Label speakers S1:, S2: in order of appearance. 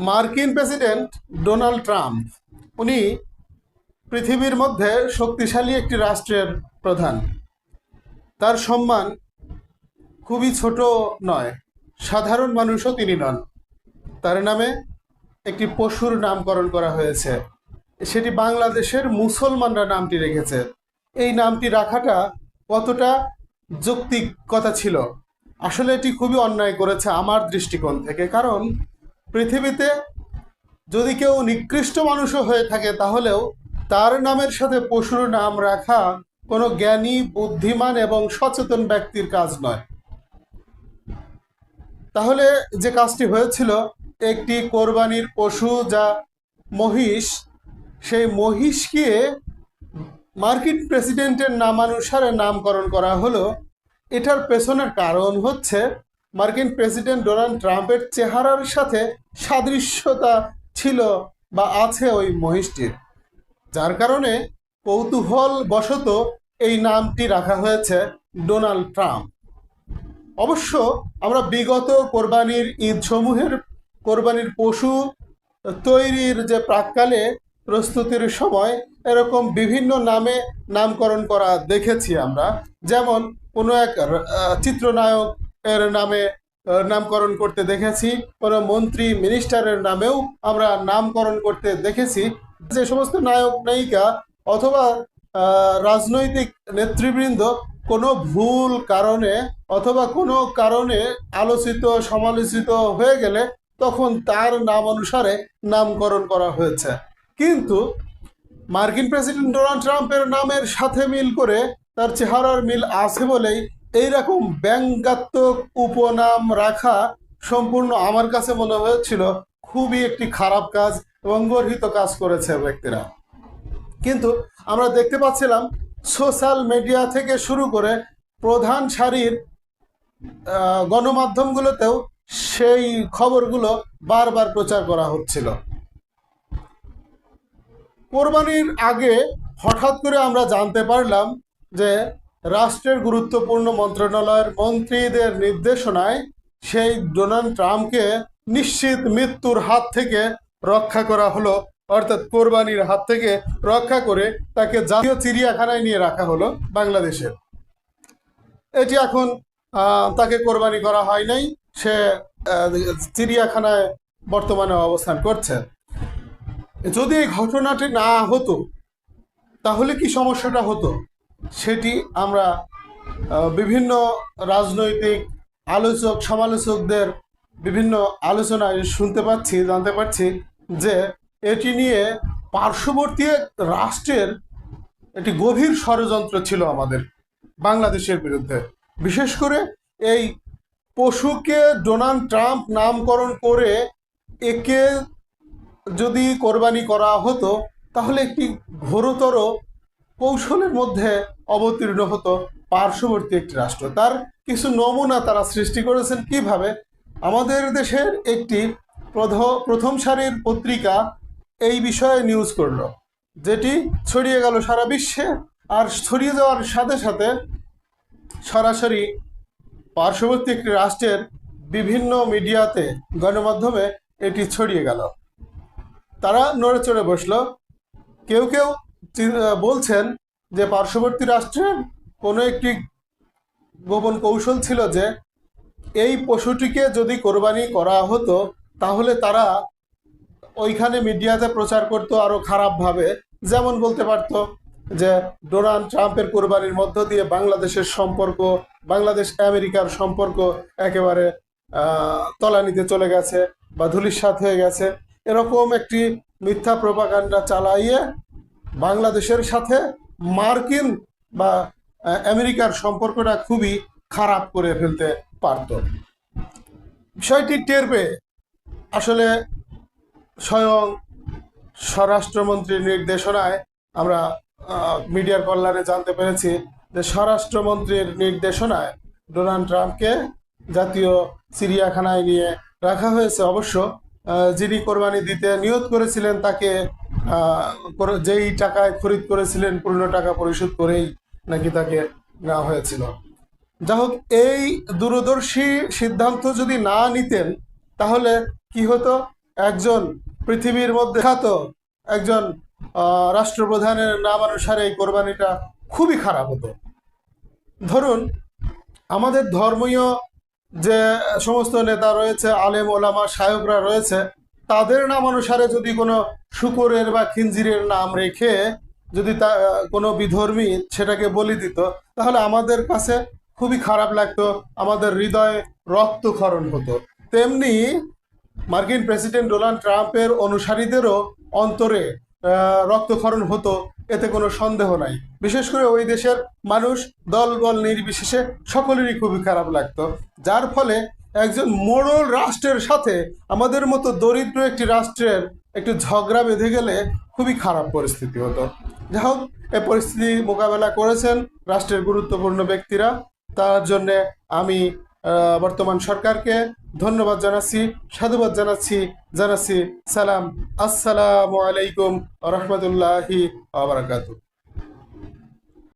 S1: মার্কিন president Donald Trump উনি পৃথিবীর মধ্যে শক্তিশালী একটি রাষ্ট্রের প্রধান। তার সম্মান খুবই ছোট নয়, সাধারণ মানুষও তিনি নন। তার নামে একটি পশুর নামকরণ করা হয়েছে, সেটি বাংলাদেশের মুসলমানরা নামটি রেখেছে। এই নামটি রাখাটা কতটা যৌক্তিকতা ছিল, আসলে এটি খুবই অন্যায় করেছে আমার দৃষ্টিকোণ থেকে। কারণ পৃথিবীতে যদি কেউ নিকৃষ্ট মানুষও হয়ে থাকে, তাহলেও তার নামের সাথে পশুর নাম রাখা কোনো জ্ঞানী, বুদ্ধিমান এবং সচেতন ব্যক্তির কাজ নয়। তাহলে যে কাজটি হয়েছিল, একটি কোরবানির পশু যা মহিষ, সেই মহিষকে মার্কিন প্রেসিডেন্টের নামানুসারে নামকরণ করা হলো। এটার পেছনের কারণ হচ্ছে মার্কিন প্রেসিডেন্ট ডোনাল্ড ট্রাম্পের চেহারার সাথে সাদৃশ্যতা ছিল বা আছে ওই মহিষটির, যার কারণে কৌতূহল বশত এই নামটি রাখা হয়েছে ডোনাল্ড ট্রাম্প। অবশ্য আমরা বিগত কোরবানির ঈদ সমূহের কোরবানির পশু তৈরির যে প্রাককালে প্রস্তুতির সময় এরকম বিভিন্ন নামে নামকরণ করা দেখেছি আমরা। যেমন কোনো এক চিত্রনায়ক এর নামে নামকরণ করতে দেখেছি, কোনো মন্ত্রী মিনিস্টারের নামেও আমরা নামকরণ করতে দেখেছি। যে সমস্ত নায়ক নায়িকা অথবা রাজনৈতিক নেতৃবৃন্দ কোনো ভুল কারণে অথবা কোনো কারণে আলোচিত সমালোচিত হয়ে গেলে তখন তার নাম অনুসারে নামকরণ করা হয়েছে। কিন্তু মার্কিন প্রেসিডেন্ট ডোনাল্ড ট্রাম্পের নামের সাথে মিল করে, তার চেহারার মিল আছে বলেই এইরকম ব্যঙ্গাত্মক উপনাম রাখা সম্পূর্ণ আমার কাছে মনে হয়েছিল খুবই একটি খারাপ কাজ এবং গর্হিত কাজ করেছে ব্যক্তিরা। কিন্তু আমরা দেখতে পাচ্ছিলাম সোশ্যাল মিডিয়া থেকে শুরু করে প্রধান সারির গণমাধ্যমগুলোতেও সেই খবরগুলো বারবার প্রচার করা হচ্ছিল। কোরবানির আগে হঠাৎ করে আমরা জানতে পারলাম যে রাষ্ট্রের গুরুত্বপূর্ণ মন্ত্রণালয়ের মন্ত্রীদের নির্দেশনায় সেই ডোনাল্ড ট্রাম্পকে নিশ্চিত মৃত্যুর হাত থেকে রক্ষা করা হলো, অর্থাৎ কোরবানির হাত থেকে রক্ষা করে তাকে জাতীয় চিড়িয়াখানায় নিয়ে রাখা হলো বাংলাদেশের। এটি এখন তাকে কোরবানি করা হয় নাই, সে চিড়িয়াখানায় বর্তমানে অবস্থান করছে। যদি এই ঘটনাটি না হতো তাহলে কি সমস্যাটা হতো, সেটি আমরা বিভিন্ন রাজনৈতিক আলোচক সমালোচকদের বিভিন্ন আলোচনায় শুনতে পাচ্ছি, জানতে পারছি যে এটি নিয়ে পার্শ্ববর্তী রাষ্ট্রের একটি গভীর ষড়যন্ত্র ছিল আমাদের বাংলাদেশের বিরুদ্ধে। বিশেষ করে এই পশুকে ডোনাল্ড ট্রাম্প নামকরণ করে একে যদি কোরবানি করা হতো তাহলে একটি ঘোরতর কৌশলের মধ্যে অবতীর্ণ হতো পার্শ্ববর্তী একটি রাষ্ট্র। তার কিছু নমুনা তারা সৃষ্টি করেছেন। কিভাবে? আমাদের দেশের একটি প্রথম সারির পত্রিকা এই বিষয়ে নিউজ করলো, যেটি ছড়িয়ে গেল সারা বিশ্বে। আর ছড়িয়ে যাওয়ার সাথে সাথে সরাসরি পার্শ্ববর্তী একটি রাষ্ট্রের বিভিন্ন মিডিয়াতে, গণমাধ্যমে এটি ছড়িয়ে গেল। তারা নড়ে চড়ে বসলো। কেউ কেউ বলছেন যে পার্শ্ববর্তী রাষ্ট্রের কোনো একটি গোপন কৌশল ছিল যে এই পশুটিকে যদি কোরবানি করা হতো তাহলে তারা ওইখানে মিডিয়াতে প্রচার করতো আরো খারাপভাবে। যেমন বলতে পারতো যে ডোনাল্ড ট্রাম্পের কোরবানির মধ্য দিয়ে বাংলাদেশের সম্পর্ক, বাংলাদেশ আমেরিকার সম্পর্ক একেবারে তলানিতে চলে গেছে বা ধূলিসাৎ হয়ে গেছে। এরকম একটি মিথ্যা প্রপাগান্ডা চালাইয়ে বাংলাদেশের সাথে মার্কিন বা আমেরিকার সম্পর্কটা খুবই খারাপ করে ফেলতে পারত। বিষয়টি টের পেয়ে আসলে স্বয়ং স্বরাষ্ট্রমন্ত্রীর নির্দেশনায় আমরা মিডিয়ার কল্যাণে জানতে পেরেছি যে স্বরাষ্ট্রমন্ত্রীর নির্দেশনায় ডোনাল্ড ট্রাম্পকে জাতীয় চিড়িয়াখানায় নিয়ে রাখা হয়েছে। অবশ্য যিনি কোরবানি দিতে নিয়ত করেছিলেন তাকে যেই টাকায় খরিদ করেছিলেন পূর্ণ টাকা পরিশোধ করেই নাকি তাকে নেওয়া হয়েছিল। যা হোক, এই দূরদর্শী সিদ্ধান্ত যদি না নিতেন তাহলে কি হতো, একজন পৃথিবীর মধ্যে খ্যাত একজন রাষ্ট্রপ্রধানের নাম অনুসারে এই কোরবানিটা খুবই খারাপ হতো। ধরুন, আমাদের ধর্মীয় যে সমস্ত নেতা রয়েছে, আলেম ওলামা শায়করা রয়েছে, তাদের নাম অনুসারে যদি কোনো শূকরের বা খিঞ্জিরের নাম রেখে যদি তা কোনো বিধর্মী সেটাকে বলি দিত, তাহলে আমাদের কাছে খুবই খারাপ লাগতো, আমাদের হৃদয়ে রক্তক্ষরণ হতো। তেমনি মার্কিন প্রেসিডেন্ট ডোনাল্ড ট্রাম্পের অনুসারীদেরও অন্তরে রক্তক্ষরণ হতো, এতে কোনো সন্দেহ নাই। বিশেষ করে ওই দেশের মানুষ দল বল নির্বিশেষে সকলেরই খুবই খারাপ লাগতো, যার ফলে একজন মোড়ল রাষ্ট্রের সাথে আমাদের মতো দরিদ্র একটি রাষ্ট্রের একটু ঝগড়া বেঁধে গেলে খুবই খারাপ পরিস্থিতি হতো। যাই হোক, এই পরিস্থিতি মোকাবেলা করেছেন রাষ্ট্রের গুরুত্বপূর্ণ ব্যক্তিরা। তার জন্যে আমি বর্তমান সরকারকে ধন্যবাদ জানাচ্ছি, সাধুবাদ জানাচ্ছি। সালাম, আসসালামু আলাইকুম রহমতুল্লাহি আবরাকাতু।